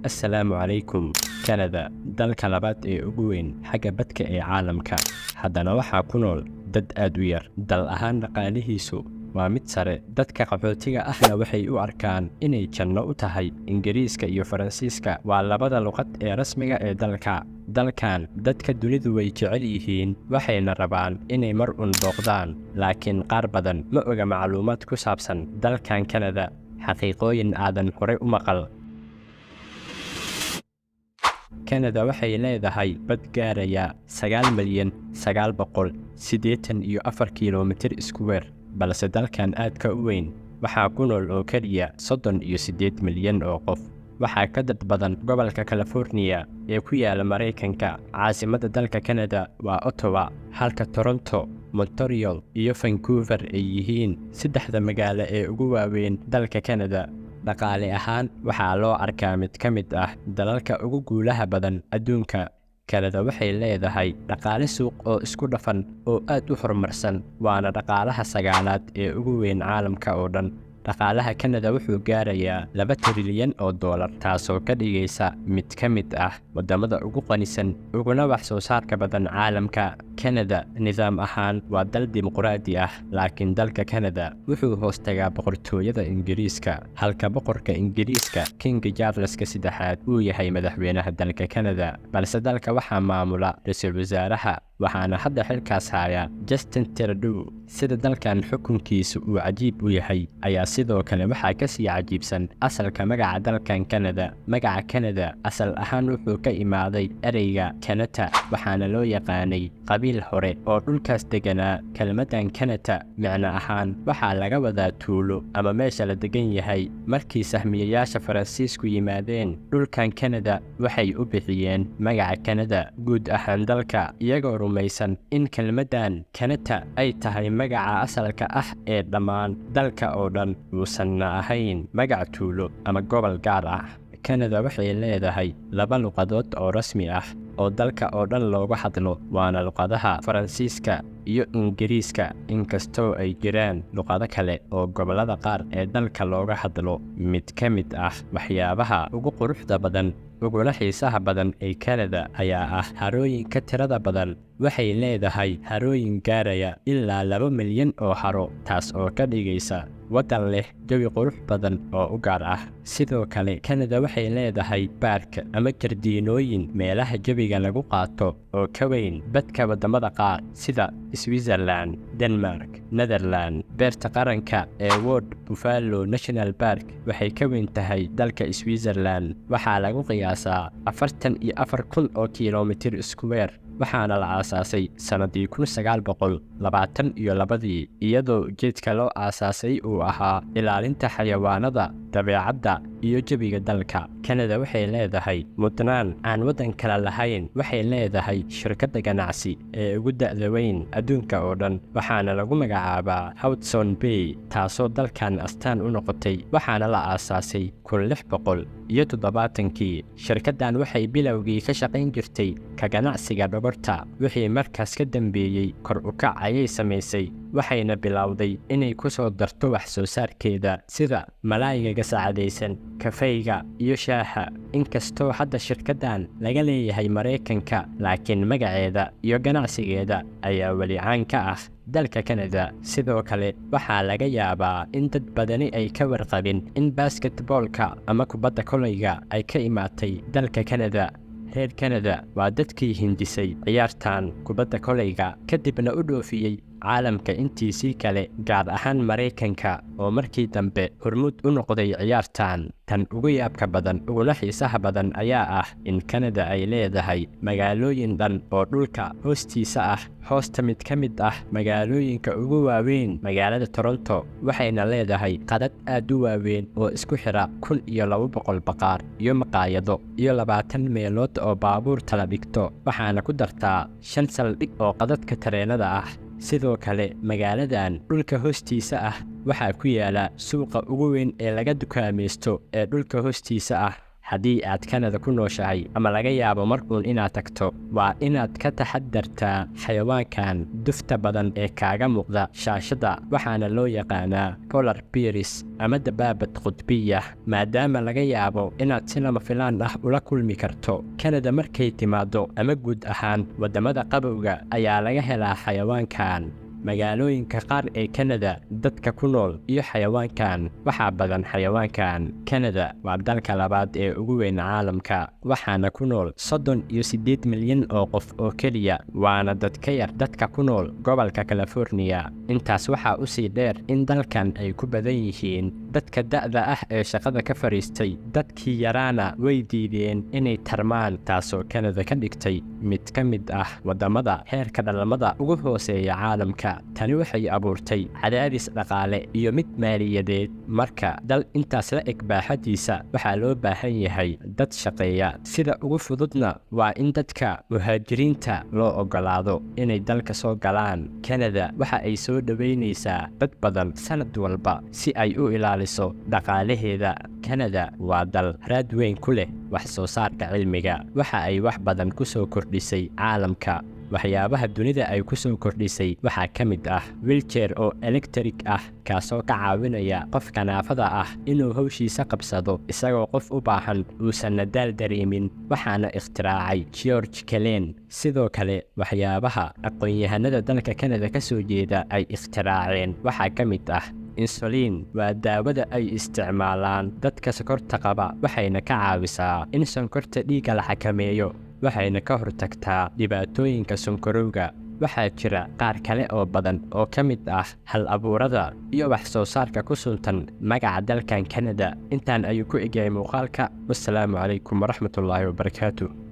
Assalaamu calaykum. Kanada, dalka labaad ee ugu weyn xagga badka ee caalamka, haddana waxaa ku nool dad aad u yar. Dal ahaan dhaqaalihiisu waa mid sare. Dadka qaxootiga ahna waxay u arkaan inay janno u tahay. Ingiriiska iyo Faransiiska waa labada luqad ee rasmiga ee dalka. Dalkan dadka dunidu way jecel yihiin, waxayna rabaan inay mar un booqdaan, laakiin qaar badan ma oga macluumaad ku saabsan dalkan Kanada, xaqiiqooyin aadan horey u maqal. Kanada waxay leedahay bad gaaraya 9,984 kiiloomitir iskuweer, balse dalkan aadka u weyn waxaa ku nool oo keliya 38 milyan oo qof. Waxaa ka dad badan gobolka California ee ku yaala Mareykanka. Caasimadda dalka Kanada waa Ottawa, halka Toronto, Montreal iyo Vancouver ay yihiin saddexda magaalo ee ugu waaweyn dalka Kanada. Dhaqaale ahaan waxaa loo arkaa mid ka mid ah dalalka ugu guulaha badan adduunka. Kanada waxay leedahay dhaqaale suuq oo isku dhafan oo aad u horumarsan, waana dhaqaalaha sagaalaad ee ugu weyn caalamka oo dhan. Dhaqaalaha Kanada wuxuu gaarayaa $2 trilyan, taasoo ka dhigaysa mid ka mid ah waddamada ugu qanisan uguna wax soo saarka badan caalamka. Kanada nidaam ahaan waa dal dimuqraadi ah, laakiin dalka Kanada wuxuu hoos tagaa boqortooyada Ingiriiska, halka boqorka Ingiriiska King Charles III uu yahay madaxweynaha dalka Kanada. Balse dalka waxaa maamula ra'iisul wasaaraha, waxaana hadda xilkaas haya Justin Trudeau. Sida dalkan xukunkiisu uu cajiib u yahay, ayaa sidoo kale waxaa ka sii cajiibsan asalka magaca dalkan Kanada. Magaca Kanada asal ahaan wuxuu ka imaaday ereyga Kanata, waxaana loo yaqaanay qabiil hore oo dhulkaas deganaa. Kelmaddan Kanata micno ahaan waxaa laga wadaa tuulo ama meesha la degan yahay. Markii sahmiyayaasha Faransiisku yimaadeen dhulkan Kanada, waxay u bixiyeen magaca Kanada guud ahaan dalka, iyagoo rumaysan in kelmaddan Kanata ay tahay magaca asalka ah ee dhammaan dalka oo dhan, uusanna ahayn magac tuulo ama gobol gaar ah. Kanada waxay leedahay 2 luqadood oo rasmi ah oo dalka oo dhan looga hadlo, waana luqadaha Faransiiska iyo Ingiriiska, inkastoo ay jiraan luqado kale oo gobollada qaar ee dalka looga hadlo. Mid ka mid ah waxyaabaha ugu quruxda badan uguna xiisaha badan ee Kanada ayaa ah harooyinka tirada badan. Waxay leedahay harooyin gaaraya ilaa 2 milyan oo haro, taas oo ka dhigaysa waddan leh jawi qurux badan oo u gaar ah. Sidoo kale Kanada waxay leedahay baark ama jardiinooyin, meelaha jawiga lagu qaato oo ka weyn badka waddamada qaar sida Switzerland, Denmark, Netherland. Beerta qaranka ee World Buffalo National Park waxay ka weyn tahay dalka Switzerland. Waxaa lagu qiyaasaa 44,000 oo kiiloomitir iskuweer, waxaana la aasaasay sanadii 1922, iyadoo ujeedka loo aasaasay uu ahaa ilaalinta xayawaanada, dabeecadda iyo jawiga dalka. Kanada waxay leedahay mudnaan aan waddan kale lahayn. Waxay leedahay shirkadda ganacsi ee ugu da'da weyn adduunka oo dhan, waxaana lagu magacaabaa Hudson Bay, taasoo dalkan astaan u noqotay. Waxaana la aasaasay 1670. Shirkaddan waxay bilowgii ka shaqayn jirtay ka ganacsiga dhogorta. Wixii markaas ka dambeeyey kor u kac ayay samaysay, waxayna bilowday inay ku soo darto wax soo saarkeeda sida malaayga gasacadaysan, kafeyga iyo shaaha. Inkastoo hadda shirkaddan laga leeyahay Mareykanka, laakiin magaceeda iyo ganacsigeeda ayaa weli caan ka ah dalka Kanada. Sidoo kale waxaa laga yaabaa in dad badani ay ka warqabin in basketballka ama kubadda kolayga ay ka imaatay dalka Kanada. Reer Kanada waa dadkii hindisay ciyaartan kubadda kolayga, kadibna u dhoofiyey caalamka intiisii kale, gaar ahaan Mareykanka oo markii dambe hormuud u noqday ciyaartan. Tan ugu yaabka badan uguna xiisaha badan ayaa ah in Kanada ay leedahay magaalooyin dhan oo dhulka hoostiisa ah. Hoosta mid ka mid ah magaalooyinka ugu waaweyn magaalada Toronto, waxayna leedahay qadad aad u waaweyn oo isku xira 1,200 baqaar iyo maqaayado iyo 20 meelood oo baabuurta la dhigto, waxaana ku dartaa 5 saldhig oo qadadka tareenada ah. Sidoo kale magaaladan dhulka hoostiisa ah waxaa ku yaala suuqa ugu weyn ee laga dukaamaysto ee dhulka hoostiisa ah, haddii aad Kanada ku nooshahay ama laga yaabo markuun inaad tagto, waa inaad ka taxadartaa xayawaankan dufta badan ee kaaga muuqda shaashadda, waxaana loo yaqaanaa polar bears ama dabaabad qudbiya, maadaama laga yaabo inaad si lama filaan ah ula kulmi karto. Kanada markay timaado ama guud ahaan waddamada qabowga ayaa laga helaa xayawaankan. magaalooyinka qaar ee Kanada, dadka ku nool iyo xayawaankan waxaa badan xayawaankan. Kanada waa dalka labaad ee ugu weyn caalamka, waxaana ku nool 38 milyan oo qof oo keliya, waana dad ka yar dadka ku nool gobolka California. Intaas waxaa u sii dheer in dalkan ay ku badan yihiin dadka da'da ah ee shaqada ka fariistay. Dadkii yaraana way diideen inay tarmaan, taasoo Kanada ka dhigtay mid ka mid ah waddamada heerka dhalmada ugu hooseeya caalamka. Tani waxay abuurtay cadaadis dhaqaale iyo mid maaliyadeed. Marka dal intaas la eg baaxadiisa, waxaa loo baahan yahay dad shaqeeya. Sida ugu fududna waa in dadka muhaajiriinta loo oggolaado inay dalka soo galaan. Kanada waxa ay soo dhaweynaysaa dad badan sanad walba si ay u ilaaliso dhaqaalaheeda. Kanada waa dal raad weyn ku leh wax soo saarka cilmiga. Waxa ay wax badan ku soo kordhisay caalamka. waxyaabaha dunida ay ku soo kordhisay waxaa ka mid ah wheelchair oo electric ah, kaasoo ka caawinaya qofka naafada ah inuu hawshiisa qabsado isagoo qof u baahan uusan nadaal dareemin. waxaana ikhtiraacay George Kellen. sidoo kale waxyaabaha aqoon-yahanada dalka Kanada ka soo jeeda ay ikhtiraaceen waxaa ka mid ah insulin. waa daawada ay isticmaalaan dadka sonkorta qaba, waxayna ka caawisaa in sonkorta dhiigga la xakameeyo, waxayna ka hortagtaa dhibaatooyinka sonkorowga. waxaa jira qaar kale oo badan oo ka mid ah hal-abuurada iyo wax soo saarka ku suntan magaca dalkan Kanada. intaan ayuu ku egyahay muuqaalka. wassalaamu calaykum waraxmatullaahi wabarakaatuh.